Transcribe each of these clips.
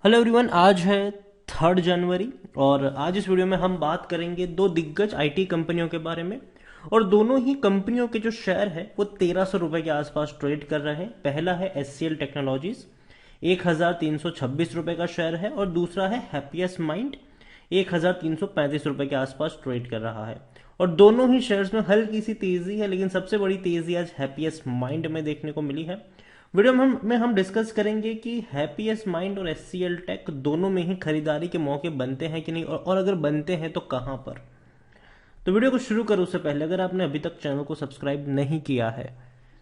Hello everyone, आज है 3 जनवरी और आज इस वीडियो में हम बात करेंगे दो दिग्गज आईटी कंपनियों के बारे में। और दोनों ही कंपनियों के जो शेयर है वो 1300 रुपए के आसपास ट्रेड कर रहे हैं। पहला है एचसीएल टेक्नोलॉजीज, 1326 रुपए का शेयर है और दूसरा है हैप्पीएस्ट माइंड, 1335 रुपए के आसपास ट्रेड कर रहा है। और दोनों ही शेयर्स में हल्की सी तेजी है, लेकिन सबसे बड़ी तेजी आज हैप्पीएस्ट माइंड में देखने को मिली है। वीडियो में हम डिस्कस करेंगे कि हैप्पीएस्ट माइंड और एचसीएल टेक दोनों में ही खरीदारी के मौके बनते हैं कि नहीं, और अगर बनते हैं तो कहां पर। तो वीडियो को शुरू करूं उससे पहले अगर आपने अभी तक चैनल को सब्सक्राइब नहीं किया है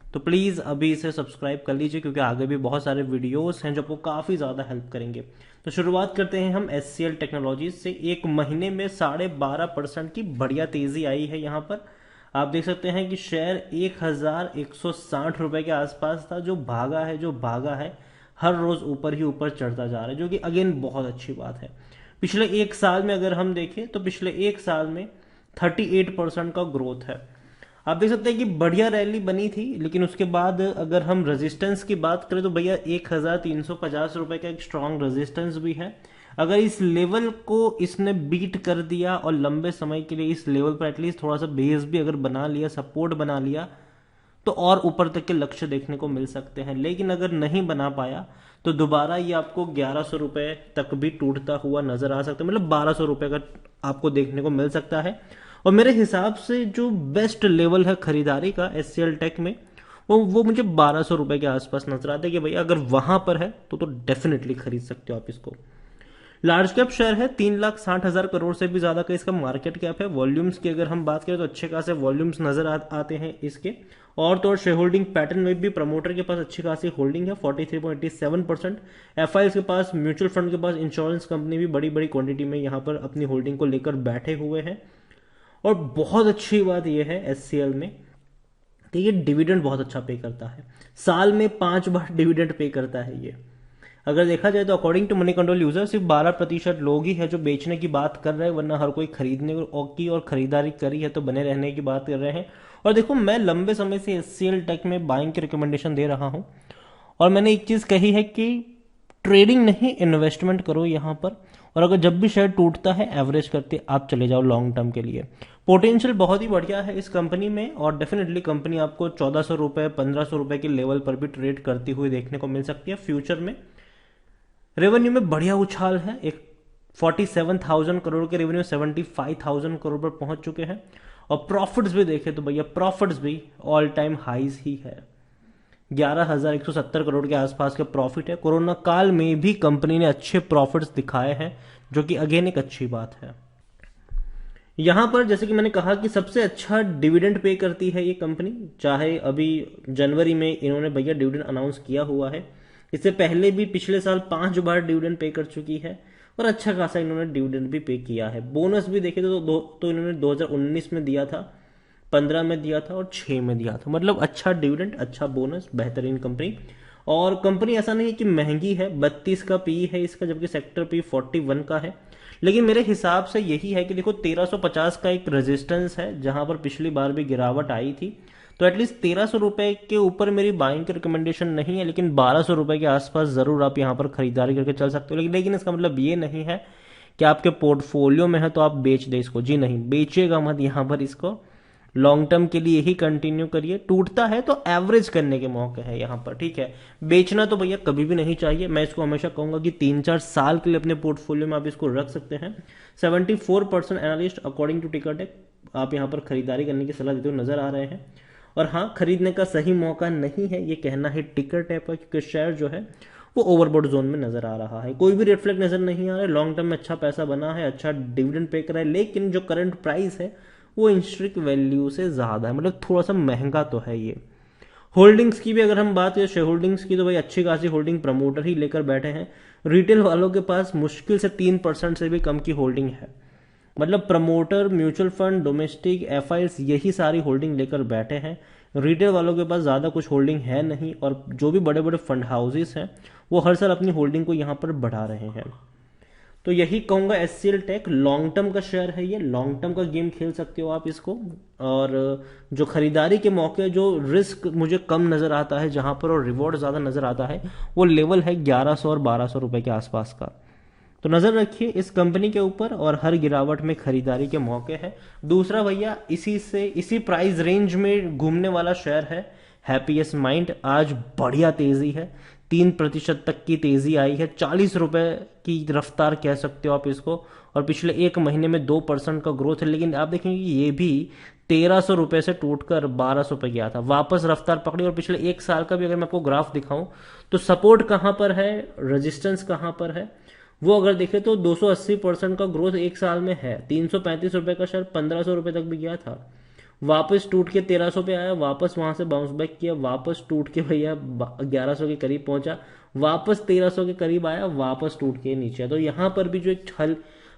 तो प्लीज अभी इसे सब्सक्राइब कर लीजिए, क्योंकि आगे भी बहुत सारे वीडियोस हैं जो आपको काफी ज्यादा हेल्प करेंगे। तो शुरुआत करते हैं हम एचसीएल टेक्नोलॉजीज से। एक महीने में 12.5% की बढ़िया तेजी आई है। यहाँ पर आप देख सकते हैं कि शेयर 1160 रुपए के आसपास था, जो भागा है हर रोज ऊपर ही ऊपर चढ़ता जा रहा है, जो कि अगेन बहुत अच्छी बात है। पिछले एक साल में अगर हम देखें तो पिछले एक साल में 38% का ग्रोथ है। आप देख सकते हैं कि बढ़िया रैली बनी थी, लेकिन उसके बाद अगर हम रेजिस्टेंस की बात करें तो भैया 1350 रुपए का एक स्ट्रांग रेजिस्टेंस भी है। अगर इस लेवल को इसने बीट कर दिया और लंबे समय के लिए इस लेवल पर एटलीस्ट थोड़ा सा बेस भी अगर बना लिया, सपोर्ट बना लिया, तो और ऊपर तक के लक्ष्य देखने को मिल सकते हैं। लेकिन अगर नहीं बना पाया तो दोबारा ये आपको 1100 रुपए तक भी टूटता हुआ नजर आ सकता है, मतलब 1200 रुपए का आपको देखने को मिल सकता है। और मेरे हिसाब से जो बेस्ट लेवल है खरीदारी का एचसीएल टेक में, वो मुझे 1200 रुपए के आसपास नजर आता है कि भाई अगर वहां पर है तो डेफिनेटली खरीद सकते हो आप इसको। लार्ज कैप शेयर है, 3,60,000 करोड़ से भी ज्यादा का इसका मार्केट कैप है। वॉल्यूम्स की अगर हम बात करें तो अच्छे खासे वॉल्यूम्स नजर आते हैं इसके। और तो और शेयर होल्डिंग पैटर्न में भी प्रमोटर के पास अच्छी खासी होल्डिंग है, 43.87%। एफआईएस के पास, म्यूचुअल फंड के पास, इंश्योरेंस कंपनी भी बड़ी बड़ी क्वांटिटी में यहाँ पर अपनी होल्डिंग को लेकर बैठे हुए हैं। और बहुत अच्छी बात यह है एचसीएल में कि ये डिविडेंड बहुत अच्छा पे करता है। साल में 5 बार डिविडेंड पे करता है ये। अगर देखा जाए तो according to Moneycontrol user सिर्फ 12% लोग ही है जो बेचने की बात कर रहे हैं, वरना हर कोई खरीदने की और खरीदारी करी है तो बने रहने की बात कर रहे हैं। और देखो, मैं लंबे समय से एचसीएल टेक में बाइंग की रिकमेंडेशन दे रहा हूं और मैंने एक चीज कही है कि ट्रेडिंग नहीं, इन्वेस्टमेंट करो यहां पर। और अगर जब भी शेयर टूटता है एवरेज करते आप चले जाओ लॉन्ग टर्म के लिए। पोटेंशियल बहुत ही बढ़िया है इस कंपनी में और डेफिनेटली कंपनी आपको 1400 रुपए 1500 रुपए के लेवल पर भी ट्रेड करती हुई देखने को मिल सकती है फ्यूचर में। रेवेन्यू में बढ़िया उछाल है, एक 47,000 करोड़ के रेवेन्यू 75,000 करोड़ पर पहुंच चुके हैं। और प्रॉफिट्स भी देखे तो भैया प्रॉफिट्स भी ऑल टाइम हाईज ही है, 11,170 करोड़ के आसपास का प्रॉफिट है। कोरोना काल में भी कंपनी ने अच्छे प्रॉफिट्स दिखाए हैं, जो कि अगेन एक अच्छी बात है। यहां पर जैसे कि मैंने कहा कि सबसे अच्छा डिविडेंड पे करती है ये कंपनी। चाहे अभी जनवरी में इन्होंने भैया डिविडेंड अनाउंस किया हुआ है, इससे पहले भी पिछले साल 5 बार डिविडेंड पे कर चुकी है और अच्छा खासा इन्होंने डिविडेंड भी पे किया है। बोनस भी देखे तो इन्होंने 2019 में दिया था, 15 में दिया था और 6 में दिया था। मतलब अच्छा डिविडेंड, अच्छा बोनस, बेहतरीन कंपनी। और कंपनी ऐसा नहीं है कि महंगी है, 32 का पी है इसका, जबकि सेक्टर पी 41 का है। लेकिन मेरे हिसाब से यही है कि देखो 1350 का एक रेजिस्टेंस है जहां पर पिछली बार भी गिरावट आई थी। तो एटलीस्ट 1300 रुपए के ऊपर मेरी बाइंग की रिकमेंडेशन नहीं है, लेकिन 1200 रुपए के आसपास जरूर आप यहां पर खरीदारी करके चल सकते हो। लेकिन इसका मतलब ये नहीं है कि आपके पोर्टफोलियो में है तो आप बेच दे इसको। जी नहीं, बेचिएगा मत यहां पर इसको, लॉन्ग टर्म के लिए ही कंटिन्यू करिए। टूटता है तो एवरेज करने के मौके हैं यहाँ पर, ठीक है। बेचना तो भैया कभी भी नहीं चाहिए। मैं इसको हमेशा कहूंगा कि 3-4 साल के लिए अपने पोर्टफोलियो में आप इसको रख सकते हैं। 74% एनालिस्ट अकॉर्डिंग टू टिकरटेक आप यहाँ पर खरीदारी करने की सलाह देते हुए नजर आ रहे हैं। और हाँ, खरीदने का सही मौका नहीं है ये कहना है टिकरटेक का, क्योंकि शेयर जो है वो ओवरबॉट जोन में नजर आ रहा है। कोई भी रेड फ्लैग नजर नहीं आ रहा है। लॉन्ग टर्म में अच्छा पैसा बना है, अच्छा डिविडेंड पे करा है, लेकिन जो करंट प्राइस है वो इंस्ट्रिक वैल्यू से ज्यादा है, मतलब थोड़ा सा महंगा तो है ये। होल्डिंग्स की भी अगर हम बात करें, शेयर होल्डिंग्स की, तो भाई अच्छी खासी होल्डिंग प्रमोटर ही लेकर बैठे हैं। रिटेल वालों के पास मुश्किल से 3% से भी कम की होल्डिंग है। मतलब promoter, mutual fund, domestic, FIS, यही सारी होल्डिंग लेकर बैठे हैं। रिटेल वालों के पास ज्यादा कुछ होल्डिंग है नहीं। और जो भी बड़े बड़े फंड हाउसेस हैं वो हर साल अपनी होल्डिंग को यहाँ पर बढ़ा रहे हैं। तो यही कहूंगा, एचसीएल टेक लॉन्ग टर्म का शेयर है, ये लॉन्ग टर्म का गेम खेल सकते हो आप इसको। और जो खरीदारी के मौके, जो रिस्क मुझे कम नजर आता है जहां पर और रिवॉर्ड ज्यादा नजर आता है, वो लेवल है 1100 और 1200 रुपए के आसपास का। तो नजर रखिए इस कंपनी के ऊपर, और हर गिरावट में खरीदारी के मौके हैं। दूसरा भैया, इसी प्राइस रेंज में घूमने वाला शेयर है हैप्पीएस्ट माइंड। आज बढ़िया तेजी है, 3% तक की तेजी आई है, 40 रुपए की रफ्तार कह सकते हो आप इसको। और पिछले एक महीने में 2% का ग्रोथ है। लेकिन आप देखेंगे ये भी 1300 रुपए से टूटकर 1200 पे गया था, वापस रफ्तार पकड़ी। और पिछले एक साल का भी अगर मैं आपको ग्राफ दिखाऊं तो सपोर्ट कहां पर है, रेजिस्टेंस कहां पर है, वो अगर देखे तो 280% का ग्रोथ एक साल में है। 335 रुपए का शेयर 1500 रुपए तक भी गया था, वापस टूट के 1300 पे आया, वापस वहां से बाउंस बैक किया, वापस टूट के भैया 1100 के करीब पहुंचा, वापस 1300 के करीब आया, वापस टूट के नीचे। तो यहां पर भी जो एक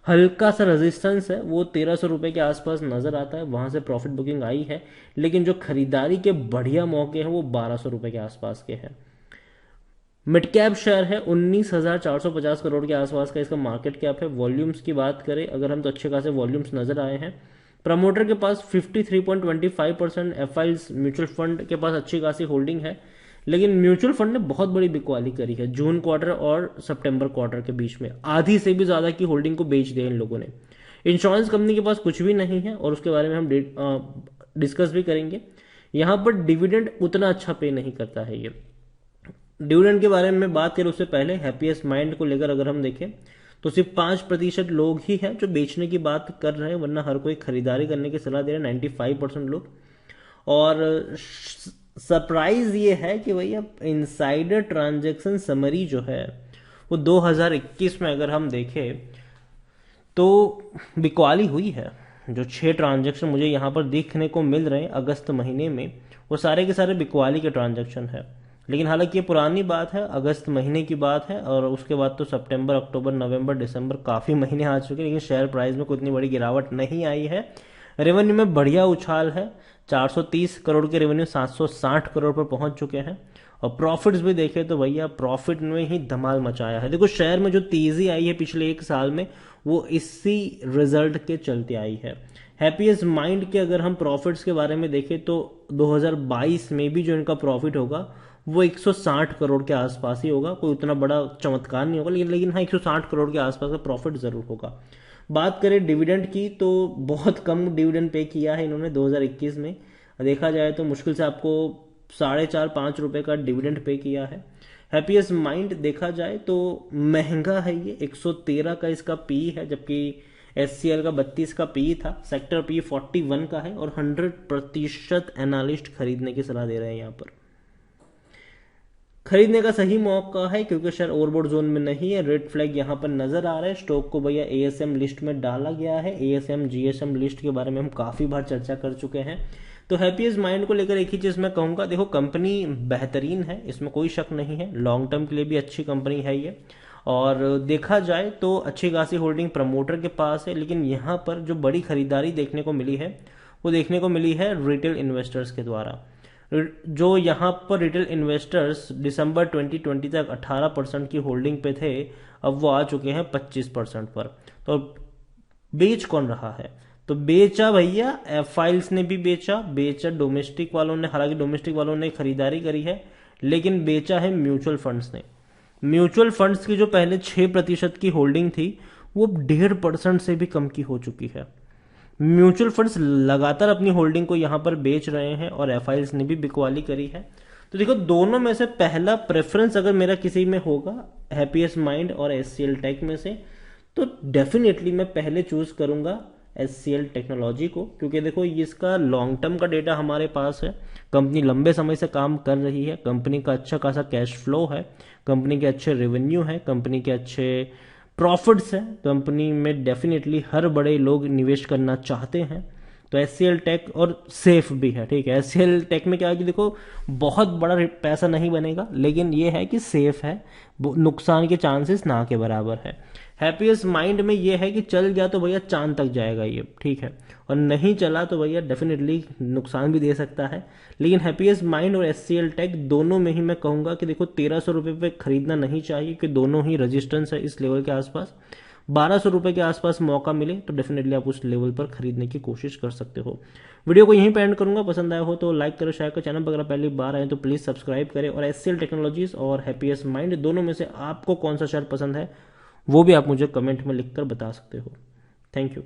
हल्का सा रेजिस्टेंस है वो 1300 रुपए के आसपास नजर आता है, वहां से प्रॉफिट बुकिंग आई है। लेकिन जो खरीदारी के बढ़िया मौके हैं वो 1200 रुपए के आसपास के हैं। मिड कैप शेयर है, 19,450 करोड़ के आसपास का इसका मार्केट कैप है। वॉल्यूम्स की बात करें अगर हम, तो अच्छे खासे वॉल्यूम्स नजर आए हैं। प्रमोटर के पास 53.25%, एफआईएस म्यूचुअल फंड के पास अच्छी खासी होल्डिंग है। लेकिन म्यूचुअल फंड ने बहुत बड़ी बिकवाली करी है जून क्वार्टर और सितंबर क्वार्टर के बीच में, आधी से भी ज्यादा की होल्डिंग को बेच दिया इन लोगों ने। इंश्योरेंस कंपनी के पास कुछ भी नहीं है, और उसके बारे में हम डिस्कस भी करेंगे। यहां पर डिविडेंड उतना अच्छा पे नहीं करता है ये। डिविडेंड के बारे में बात करें उससे पहले हैप्पीएस्ट माइंड को लेकर अगर हम देखें तो सिर्फ 5% लोग ही हैं जो बेचने की बात कर रहे हैं, वरना हर कोई खरीदारी करने की सलाह दे रहे हैं, 95% लोग। और सरप्राइज ये है कि भैया इनसाइडर ट्रांजैक्शन समरी जो है वो 2021 में अगर हम देखें तो बिकवाली हुई है। जो 6 ट्रांजैक्शन मुझे यहाँ पर देखने को मिल रहे हैं अगस्त महीने में, वो सारे के सारे बिकवाली के ट्रांजैक्शन है। लेकिन हालांकि ये पुरानी बात है, अगस्त महीने की बात है, और उसके बाद तो सितंबर, अक्टूबर, नवंबर, दिसंबर काफी महीने आ चुके हैं, लेकिन शेयर प्राइस में कोई इतनी बड़ी गिरावट नहीं आई है। रेवेन्यू में बढ़िया उछाल है, 430 करोड़ के रेवेन्यू 760 करोड़ पर पहुंच चुके हैं। और प्रॉफिट्स भी देखे तो भैया प्रॉफिट में ही धमाल मचाया है। देखो शेयर में जो तेजी आई है पिछले एक साल में, वो इसी रिजल्ट के चलते आई है। हैप्पीएस्ट माइंड के अगर हम प्रॉफिट्स के बारे में देखें तो 2022 में भी जो इनका प्रॉफिट होगा वो 160 करोड़ के आसपास ही होगा, कोई उतना बड़ा चमत्कार नहीं होगा, लेकिन हाँ 160 करोड़ के आसपास का प्रॉफिट जरूर होगा। बात करें डिविडेंड की तो बहुत कम डिविडेंड पे किया है इन्होंने 2021 में। देखा जाए तो मुश्किल से आपको 4.5-5 रुपए का डिविडेंड पे किया है। हैप्पीएस्ट माइंड देखा जाए तो महंगा है ये, 113 का इसका पी है, जबकि एचसीएल का 32 का पी था। सेक्टर पी 41 का है, और 100% एनालिस्ट खरीदने की सलाह दे रहे हैं। यहाँ पर खरीदने का सही मौका है क्योंकि शेयर ओवरबॉट जोन में नहीं है। रेड फ्लैग यहाँ पर नजर आ रहा है। स्टॉक को भैया एएसएम लिस्ट में डाला गया है। एएसएम जीएसएम लिस्ट के बारे में हम काफी बार चर्चा कर चुके हैं। तो हैप्पीएस्ट माइंड को लेकर एक ही चीज मैं कहूंगा, देखो कंपनी बेहतरीन है, इसमें कोई शक नहीं है, लॉन्ग टर्म के लिए भी अच्छी कंपनी है ये। और देखा जाए तो अच्छी खासी होल्डिंग प्रमोटर के पास है। लेकिन यहाँ पर जो बड़ी खरीदारी देखने को मिली है वो देखने को मिली है रिटेल इन्वेस्टर्स के द्वारा। जो यहाँ पर रिटेल इन्वेस्टर्स दिसंबर 2020 तक 18% की होल्डिंग पे थे, अब वो आ चुके हैं 25% पर। तो बेच कौन रहा है? तो बेचा भैया एफआईएल्स ने भी बेचा डोमेस्टिक वालों ने, हालांकि डोमेस्टिक वालों ने खरीदारी करी है, लेकिन बेचा है म्यूचुअल फंड्स ने। म्यूचुअल फंड्स की जो पहले 6% की होल्डिंग थी वो 1.5% से भी कम की हो चुकी है। म्यूचुअल फंड्स लगातार अपनी होल्डिंग को यहां पर बेच रहे हैं, और एफआईएल्स ने भी बिकवाली करी है। तो देखो दोनों में से पहला प्रेफरेंस अगर मेरा किसी में होगा, हैप्पीएस्ट माइंड और एचसीएल टेक में से, तो डेफिनेटली मैं पहले चूज करूंगा एचसीएल टेक्नोलॉजी को, क्योंकि देखो इसका लॉन्ग टर्म का डेटा हमारे पास है, कंपनी लंबे समय से काम कर रही है, कंपनी का अच्छा खासा कैश फ्लो है, कंपनी के अच्छे रेवेन्यू है, कंपनी के अच्छे प्रॉफिट्स है, कंपनी में डेफिनेटली हर बड़े लोग निवेश करना चाहते हैं। तो एचसीएल टेक, और सेफ भी है, ठीक है। एचसीएल टेक में क्या है कि देखो बहुत बड़ा पैसा नहीं बनेगा, लेकिन ये है कि सेफ है, नुकसान के चांसेस ना के बराबर है। हैप्पीएस्ट माइंड में ये है कि चल गया तो भैया चांद तक जाएगा ये, ठीक है, और नहीं चला तो भैया डेफिनेटली नुकसान भी दे सकता है। लेकिन हैप्पीएस्ट माइंड और एचसीएल टेक दोनों में ही मैं कहूंगा कि देखो 1300 रुपये पे खरीदना नहीं चाहिए, कि दोनों ही रेजिस्टेंस है इस लेवल के आसपास। ₹1200 के आसपास मौका मिले तो डेफिनेटली आप उस लेवल पर खरीदने की कोशिश कर सकते हो। वीडियो को यहीं पे एंड करूंगा। पसंद आया हो तो लाइक करो, शेयर करो। चैनल पर अगर पहली बार आए तो प्लीज़ सब्सक्राइब करें। और एचसीएल टेक्नोलॉजीज और हैप्पीएस्ट माइंड दोनों में से आपको कौन सा शेयर पसंद है वो भी आप मुझे कमेंट में लिखकर बता सकते हो। Thank you.